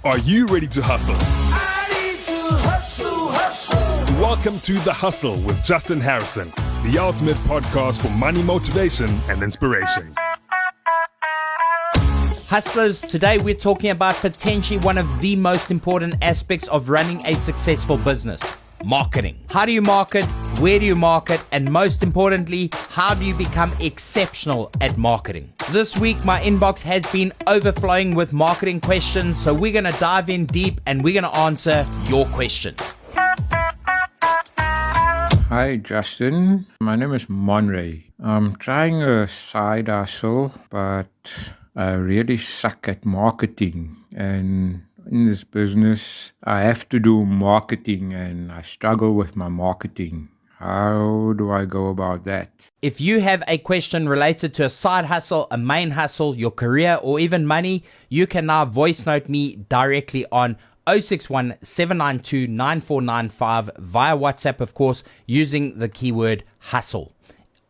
Are you ready to hustle? I need to hustle. Welcome to The Hustle with Justin Harrison, the ultimate podcast for money motivation and inspiration. Hustlers, today we're talking about potentially one of the most important aspects of running a successful business: marketing. How do you market? Where do you market? And most importantly, how do you become exceptional at marketing? This week, my inbox has been overflowing with marketing questions, so we're going to dive in deep and we're going to answer your questions. Hi Justin, my name is Monray. I'm trying a side hustle, but I really suck at marketing, and in this business I have to do marketing and I struggle with my marketing. How do I go about that? If you have a question related to a side hustle, a main hustle, your career, or even money, you can now voice note me directly on 061 792 9495 via WhatsApp, of course, using the keyword hustle.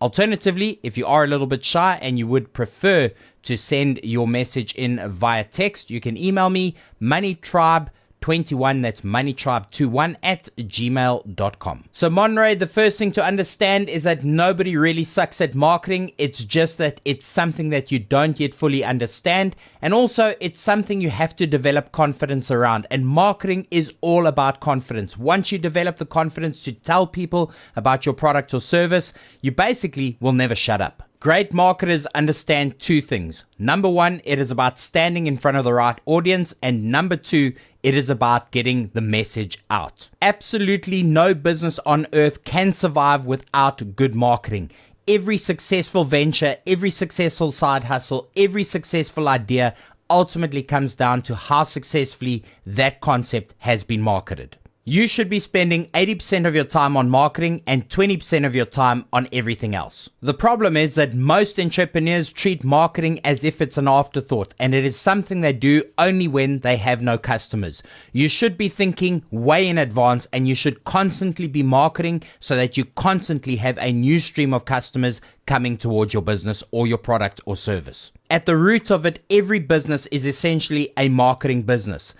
Alternatively, if you are a little bit shy and you would prefer to send your message in via text, you can email me moneytribe21, that's moneytribe21 @gmail.com. So Monray, the first thing to understand is that nobody really sucks at marketing. It's just that it's something that you don't yet fully understand. And also it's something you have to develop confidence around. And marketing is all about confidence. Once you develop the confidence to tell people about your product or service, you basically will never shut up. Great marketers understand two things. Number one, it is about standing in front of the right audience. And number two, it is about getting the message out. Absolutely no business on earth can survive without good marketing. Every successful venture, every successful side hustle, every successful idea ultimately comes down to how successfully that concept has been marketed. You should be spending 80% of your time on marketing and 20% of your time on everything else. The problem is that most entrepreneurs treat marketing as if it's an afterthought, and it is something they do only when they have no customers. You should be thinking way in advance, and you should constantly be marketing so that you constantly have a new stream of customers coming towards your business or your product or service. At the root of it, every business is essentially a marketing business.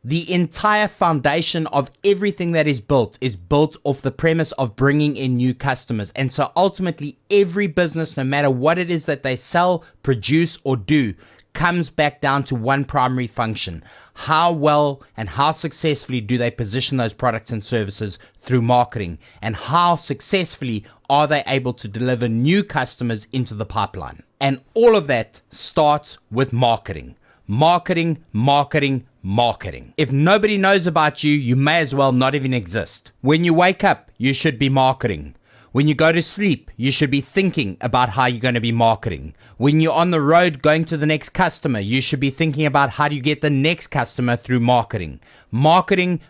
The entire foundation of everything that is built off the premise of bringing in new customers. And so ultimately, every business, no matter what it is that they sell, produce, or do, comes back down to one primary function. How well and how successfully do they position those products and services through marketing? And how successfully are they able to deliver new customers into the pipeline? And all of that starts with marketing. Marketing. If nobody knows about you, you may as well not even exist. When you wake up, you should be marketing. When you go to sleep, you should be thinking about how you're going to be marketing. When you're on the road going to the next customer, you should be thinking about how do you get the next customer through marketing. Marketing.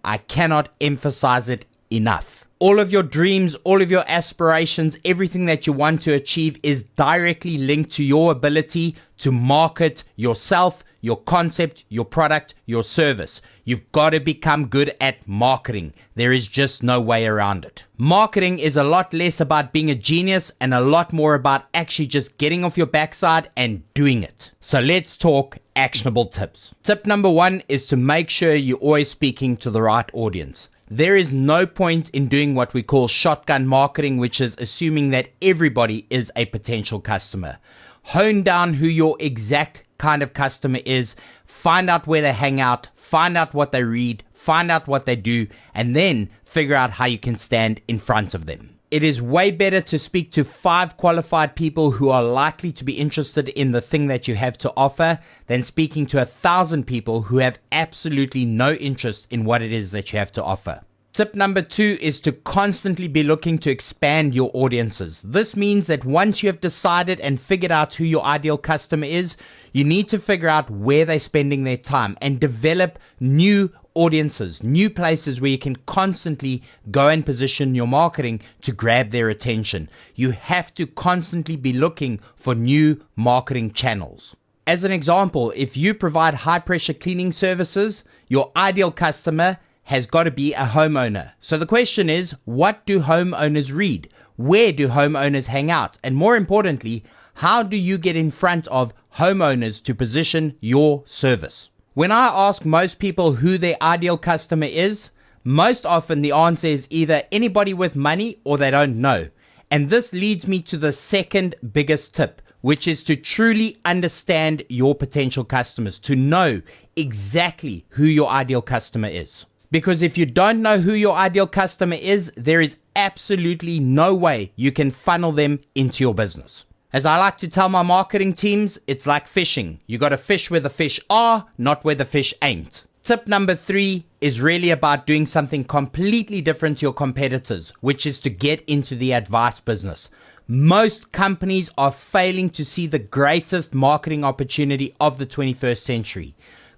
I cannot emphasize it enough. All of your dreams, all of your aspirations, everything that you want to achieve is directly linked to your ability to market yourself, your concept, your product, your service. You've got to become good at marketing. There is just no way around it. Marketing is a lot less about being a genius and a lot more about actually just getting off your backside and doing it. So let's talk actionable tips. Tip number one is to make sure you're always speaking to the right audience. There is no point in doing what we call shotgun marketing, which is assuming that everybody is a potential customer. Hone down who your exact kind of customer is, find out where they hang out, find out what they read, find out what they do, and then figure out how you can stand in front of them. It is way better to speak to 5 qualified people who are likely to be interested in the thing that you have to offer than speaking to 1,000 people who have absolutely no interest in what it is that you have to offer. Tip number 2 is to constantly be looking to expand your audiences. This means that once you have decided and figured out who your ideal customer is, you need to figure out where they're spending their time and develop new audiences, new places where you can constantly go and position your marketing to grab their attention. You have to constantly be looking for new marketing channels. As an example, if you provide high pressure cleaning services, your ideal customer has got to be a homeowner. So the question is, what do homeowners read? Where do homeowners hang out? And more importantly, how do you get in front of homeowners to position your service. When I ask most people who their ideal customer is, most often the answer is either anybody with money or they don't know. And this leads me to the second biggest tip, which is to truly understand your potential customers, to know exactly who your ideal customer is. Because if you don't know who your ideal customer is, there is absolutely no way you can funnel them into your business. As I like to tell my marketing teams, it's like fishing. You got to fish where the fish are, not where the fish ain't. Tip number 3 is really about doing something completely different to your competitors, which is to get into the advice business. Most companies are failing to see the greatest marketing opportunity of the 21st century.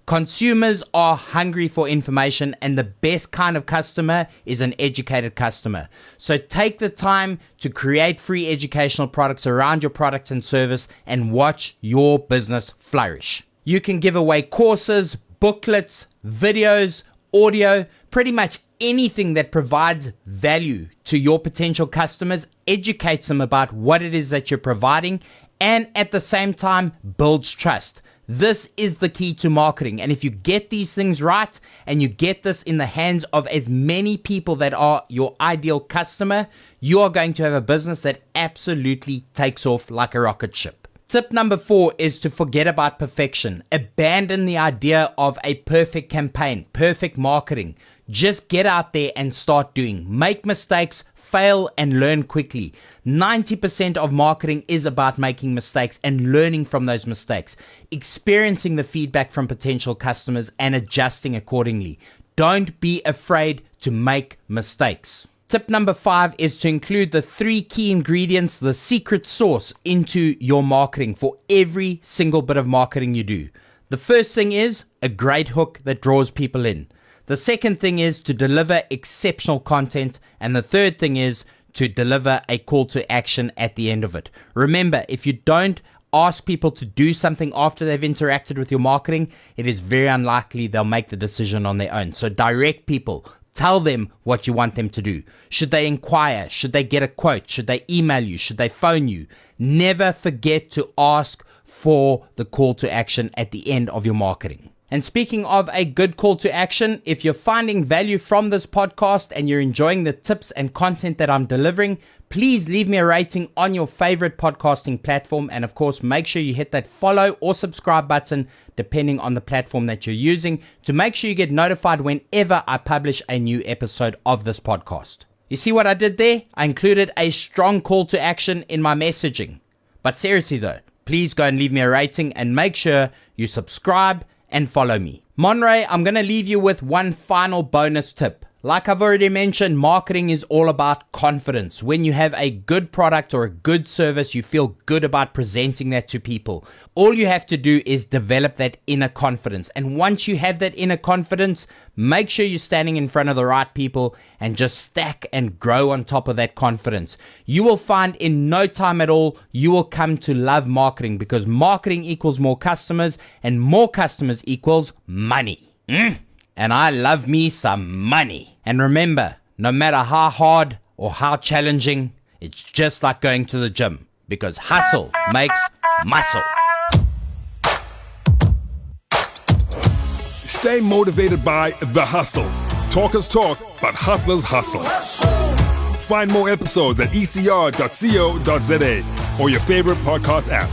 Consumers are hungry for information, and the best kind of customer is an educated customer. So take the time to create free educational products around your product and service and watch your business flourish. You can give away courses, booklets, videos, audio, pretty much anything that provides value to your potential customers, educates them about what it is that you're providing, and at the same time builds trust. This is the key to marketing. And if you get these things right and you get this in the hands of as many people that are your ideal customer, you are going to have a business that absolutely takes off like a rocket ship. Tip number 4 is to forget about perfection. Abandon the idea of a perfect campaign, perfect marketing. Just get out there and start doing. Make mistakes, fail, and learn quickly. 90% of marketing is about making mistakes and learning from those mistakes, experiencing the feedback from potential customers and adjusting accordingly. Don't be afraid to make mistakes. Tip number 5 is to include the 3 key ingredients, the secret sauce, into your marketing for every single bit of marketing you do. The first thing is a great hook that draws people in. The second thing is to deliver exceptional content. And the third thing is to deliver a call to action at the end of it. Remember, if you don't ask people to do something after they've interacted with your marketing, it is very unlikely they'll make the decision on their own. So direct people. Tell them what you want them to do. Should they inquire? Should they get a quote? Should they email you? Should they phone you? Never forget to ask for the call to action at the end of your marketing. And speaking of a good call to action, if you're finding value from this podcast and you're enjoying the tips and content that I'm delivering, please leave me a rating on your favorite podcasting platform. And of course, make sure you hit that follow or subscribe button, depending on the platform that you're using, to make sure you get notified whenever I publish a new episode of this podcast. You see what I did there? I included a strong call to action in my messaging. But seriously though, please go and leave me a rating and make sure you subscribe and follow me. Monray, I'm going to leave you with one final bonus tip. Like I've already mentioned, marketing is all about confidence. When you have a good product or a good service, you feel good about presenting that to people. All you have to do is develop that inner confidence. And once you have that inner confidence, make sure you're standing in front of the right people and just stack and grow on top of that confidence. You will find in no time at all, you will come to love marketing, because marketing equals more customers and more customers equals money. And I love me some money. And remember, no matter how hard or how challenging, it's just like going to the gym, because hustle makes muscle. Stay motivated by The Hustle. Talkers talk, but hustlers hustle. Find more episodes at ecr.co.za or your favorite podcast app.